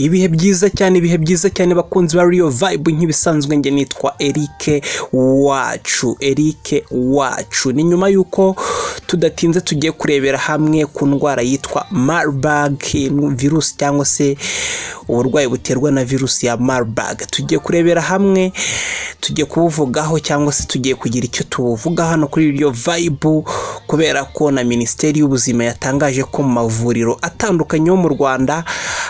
ibihe byiza cyane bakunzi ba Real Vibe nk'ibisanzwe nge nitwa Eric wacu ni nyuma yuko tudatinze tugiye kurebera hamwe ku ndwara yitwa Marburg virus cyangwa se uburwayi buterwa na virusi ya Marburg. Tugiye kurebera hamwe, tugiye kubuvugaho cyangwa se tugiye kugira icyo tuvuga hano kuri Real Vibe, kubera ko na Minisiteri y'Ubuzima yatangaje ko mu mavuriro atandukanye yo mu Rwanda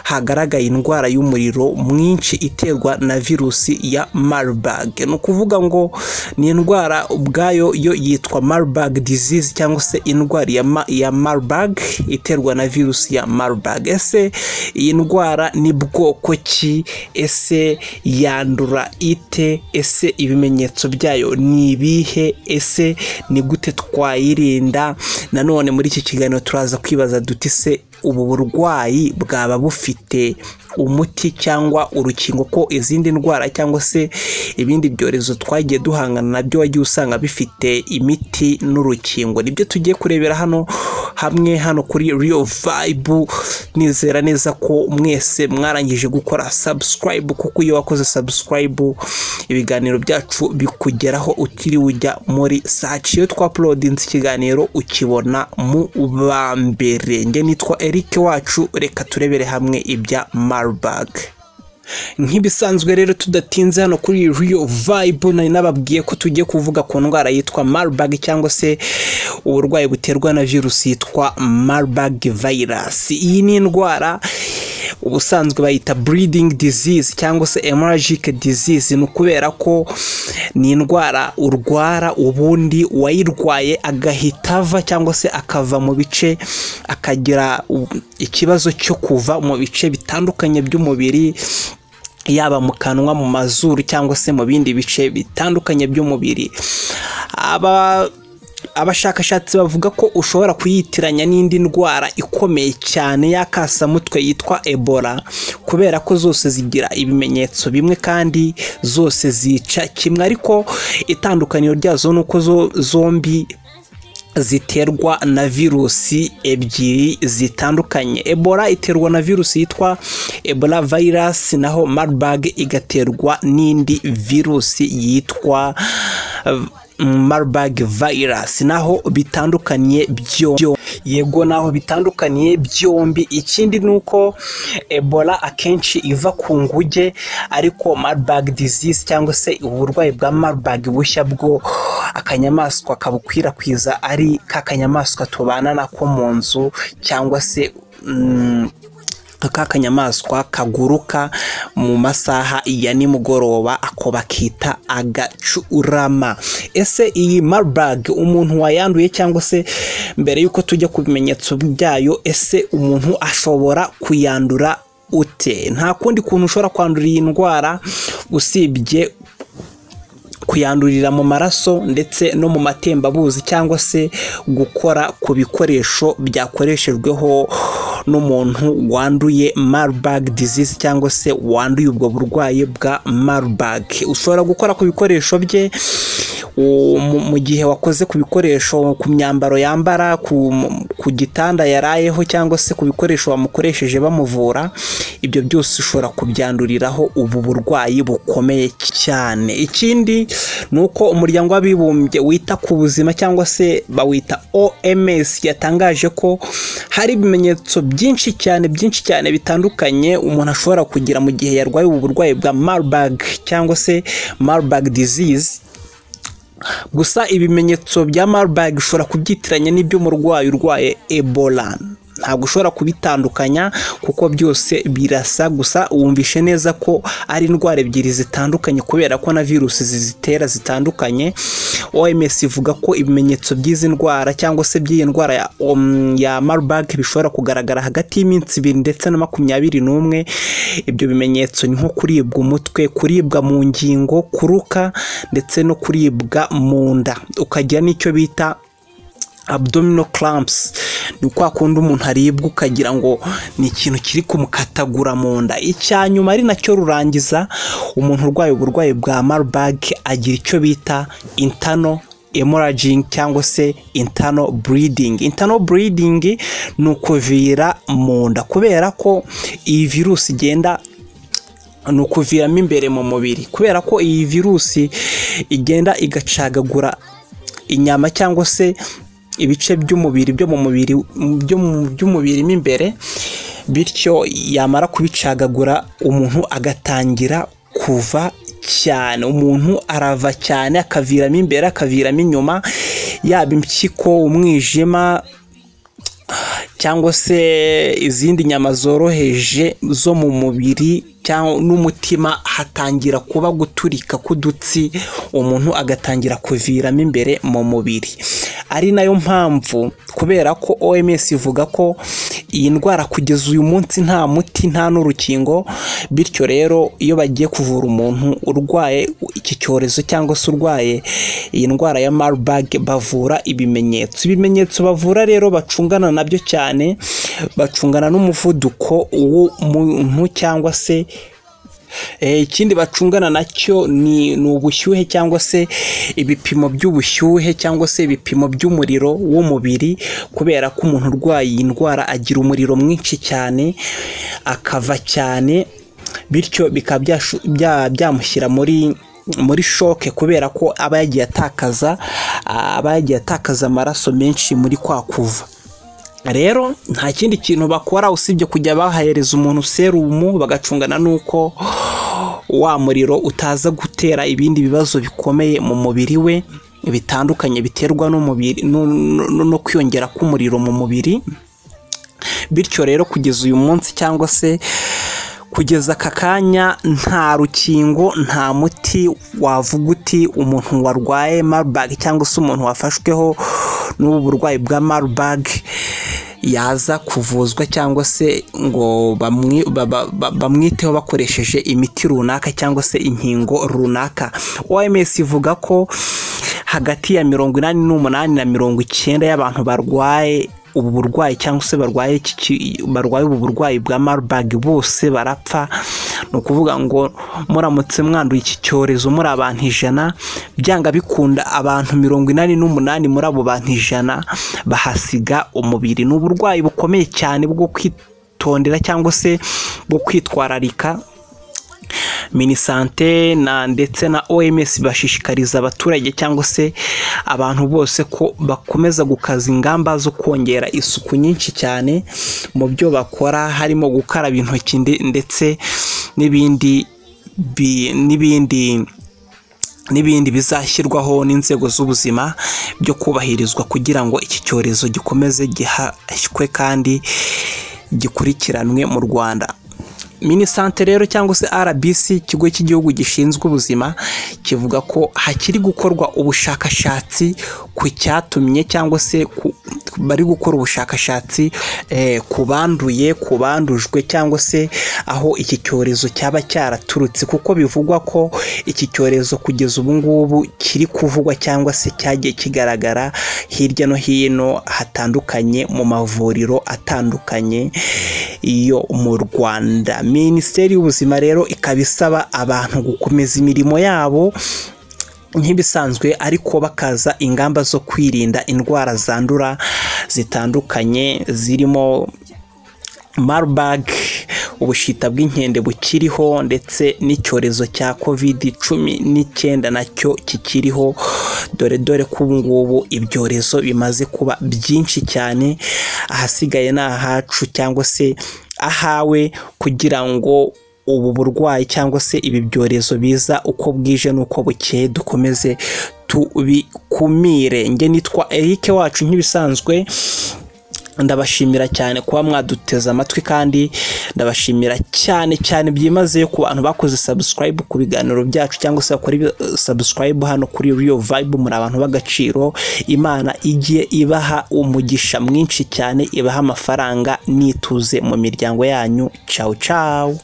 hagaragaye indwara y'umuriro mwinshi iterwa na virusi ya Marburg. No kuvuga ngo ni indwara ubwayo yo yitwa Marburg disease cyangwa se indwara ya Marburg iterwa na virusi ya Marburg. Ese iyi ndwara ni bwoko ki? Ese yandura ite? Ese ibimenyetso byayo ni ibihe? Ese ni gute twayirinda? Nanone muri iki kiganiro turaza kwibaza duti se ubu burwayi bwaba bufite umuti cyangwa urukingo, ko izindi ndwara cyangwa se ibindi byorezo twagiye duhangana nabyo wagiye usanga bifite imiti n'urukingo. Nibyo tugiye kurebera hano kuri Real Vibe. Nizera neza ko mwese mwarangije gukora subscribe, kuko iyo wakoze subscribe ibiganiro byacu bikugeraho utiri ujya muri search. Iyo twaploadinze ikiganiro ukibona mu bambere. Nge nitwa Eric wacu, reka turebere hamwe ibya Marburg. Nk'ibisanzwe rero tudatinze hano kuri Real Vibe, nari nababwiye ko tugiye kuvuga ku ndwara yitwa Marburg cyangwa se uburwayi buterwa na virusi yitwa Marburg virus. Iyi ni indwara ubusanzwe bayita breathing disease cyangwa se hemorrhagic disease. Ni kubera ko ni indwara urwara ubundi wayirwaye agahita ava cyangwa se akava mu bice, akagira ikibazo cyo kuva mu bice bitandukanye by'umubiri, yaba mu kanwa, mu mazuru cyangwa se mu bindi bice bitandukanye by'umubiri. Abashakashatsi bavuga ko ushobora kuyitiranya n'indi ndwara ikomeye cyane y'akasamutwe yitwa Ebola, kubera ko zose zigira ibimenyetso bimwe kandi zose zica kimwe, ariko itandukaniro ryazo nuko zombi ziterwa na virusi ebyiri zitandukanye. Ebola iterwa na virusi yitwa Ebola virus, naho Marburg igaterwa n'indi virusi yitwa Marburg virus. Naho bitandukaniye byombi. Ikindi nuko Ebola akenshi iva ku nguge, ariko Marburg disease cyangwa se uburwayi bwa Marburg bushya bwo akanyamaswa kabukwirakwiza ari kakanyamaswa tubana nako mu nzu, cyangwa se akanyamaswa kaguruka mu masaha ya nimugoroba, ako bakita agacurama. Ese iyi Marburg umuntu wayanduye cyangwa se mbere yuko tujya ku bimenyetso byayo, ese umuntu ashobora kuyandura ute? Nta kundi kuntu ushobora kwandura iyi ndwara usibye kuyandurira mu maraso ndetse no mu matembabuzi, cyangwa se gukora ku bikoresho byakoreshejweho n'umuntu wanduye Marburg disease cyangwa se wanduye ubwo burwayi bwa Marburg. Ushobora gukora ku bikoresho bye mu gihe wakoze ku bikoresho, ku myambaro yambara, ku gitanda yarayeho, cyangwa se ku bikoresho bamukoresheje bamuvura. Ibyo byose ushobora kubyanduriraho ubu burwayi bukomeye cyane. Ikindi nuko umuryango w'abibumbye wita ku buzima cyangwa se bawita OMS yatangaje ko hari ibimenyetso byinshi cyane bitandukanye umuntu ashobora kugira mu gihe yarwaye ubu burwayi bwa Marburg cyangwa se Marburg disease. Gusa ibimenyetso bya Marburg ushobora kubyitiranya n'iby'umurwayi urwaye Ebola. Ntabwo ushobora kubitandukanya kuko byose birasa. Gusa wumvishe neza ko ari indwara ebyiri zitandukanye, kubera ko na virusi zizitera zitandukanye. OMS ivuga ko ibimenyetso by'izi ndwara cyangwa se by'iyi ndwara ya Marburg bishobora kugaragara hagati y'iminsi 2 ndetse na 21. Ibyo bimenyetso ni nko kuribwa umutwe, kuribwa mu ngingo, kuruka ndetse no kuribwa mu nda, ukagira n'icyo bita abdominal cramps. Ni kwa kundi umuntu aribwa ukagira ngo ni ikintu kiri kumukatagura mu nda. Icyanyuma ari nacyo rurangiza, umuntu urwaye uburwayi bwa Marburg agira icyo bita internal hemorrhaging cyangwa se internal bleeding. Internal bleeding ni ukuvira mu nda, kubera ko iyi virusi igenda ni ukuviramo imbere mu mubiri, kubera ko iyi virusi igenda igacagagura inyama cyangwa se ibice by'umubiri byo mu mubiri by'umubiri mo imbere, bityo yamara kubicagagura umuntu agatangira kuva cyane, umuntu arava cyane akaviramo imbere akaviramo inyuma, yaba impyiko, umwijima cyangwa se izindi nyama zoroheje zo mu mubiri cyangwa n'umutima, hatangira kuba guturika k'udutsi, umuntu agatangira kuviramo imbere mu mubiri. Ari nayo mpamvu, kubera ko OMS ivuga ko iyi ndwara kugeza uyu munsi nta muti nta n'urukingo, bityo rero iyo bagiye kuvura umuntu urwaye iki cyorezo cyangwa se urwaye iyi ndwara ya Marburg bavura ibimenyetso bavura rero bacungana nabyo cyane, bacungana n'umuvuduko w'umuntu cyangwa se ikindi bacungana nacyo ni ubushyuhe cyangwa se ibipimo by'ubushyuhe cyangwa se ibipimo by'umuriro w'umubiri, kubera ko umuntu urwaye iyi ndwara agira umuriro mwinshi cyane akava cyane, bityo bikaba byamushyira muri shoke, kubera ko aba yagiye atakaza amaraso menshi muri kwa kuva. Rero nta kindi kintu bakora usibye kujya bahahereza umuntu serumu, bagacungana nuko wa muriro utaza gutera ibindi bibazo bikomeye mu mubiri we bitandukanye biterwa n'umubiri no kwiyongera k'umuriro mu mubiri. Bityo rero kugeza uyu munsi cyangwa se kugeza aka kanya nta rukingo nta muti wavuga uti umuntu warwaye Marburg cyangwa se umuntu wafashweho n'ubu burwayi bwa Marburg yaza kuvuzwa cyangwa se ngo bamwiteho bakoresheje imiti runaka cyangwa se inkingo runaka. OMS ivuga ko hagati ya 88 na 90 y'abantu barwaye ubu burwayi cyangwa se barwaye ubu burwayi bwa Marburg bose barapfa. No kuvuga ngo muramutse mwanduye iki cyorezo muri abantu 100, byanga bikunda abantu 88 muri abo bantu 100 bahasiga umubiri. Ni uburwayi bukomeye cyane bwo kwitondera cyangwa se bwo kwitwararika. Minisante ndetse na OMS bashishikariza abaturage cyangwa se abantu bose ko bakomeza gukaza ingamba zo kongera isuku nyinshi cyane mu byo bakora, harimo gukaraba intoki ndetse n'ibindi bizashyirwaho n'inzego z'ubuzima byo kubahirizwa kugira ngo iki cyorezo gikomeze gihashywe kandi gikurikiranwe mu Rwanda. Minisante rero cyangwa se RBC, ikigo cy'igihugu gishinzwe ubuzima, kivuga ko hakiri gukorwa ubushakashatsi ku cyatumye cyangwa se bari gukora ubushakashatsi ku banduye, ku bandujwe cyangwa se aho iki cyorezo cyaba cyaraturutse, kuko bivugwa ko iki cyorezo kugeza ubu ngubu kiri kuvugwa cyangwa se cyagiye kigaragara hirya no hino hatandukanye mu mavuriro atandukanye iyo mu Rwanda. Minisiteri y'ubuzima rero ikaba isaba abantu gukomeza imirimo yabo nk'ibisanzwe, ariko bakaza ingamba zo kwirinda indwara zandura zitandukanye zirimo Marburg, ubushita bw'inkende bukiriho, ndetse n'icyorezo cya COVID-19 nacyo kikiriho, dore ko ubu ngubu ibyorezo bimaze kuba byinshi cyane. Ahasigaye ni ahacu cyangwa se ahawe kugira ngo ubu burwayi cyangwa se ibi byorezo biza uko bwije n'uko bukeye dukomeze tubikumire. Nge nitwa Eric wacu nk'ibisanzwe, ndabashimira cyane kuba mwaduteze amatwi, kandi ndabashimira cyane byimazeyo ku bantu bakoze subscribe ku biganiro byacu cyangwa se bakora subscribe hano kuri Real Vibe. Muri abantu b'agaciro, Imana igiye ibaha umugisha mwinshi cyane, ibaha amafaranga n'ituze mu miryango yanyu. Ciao ciao.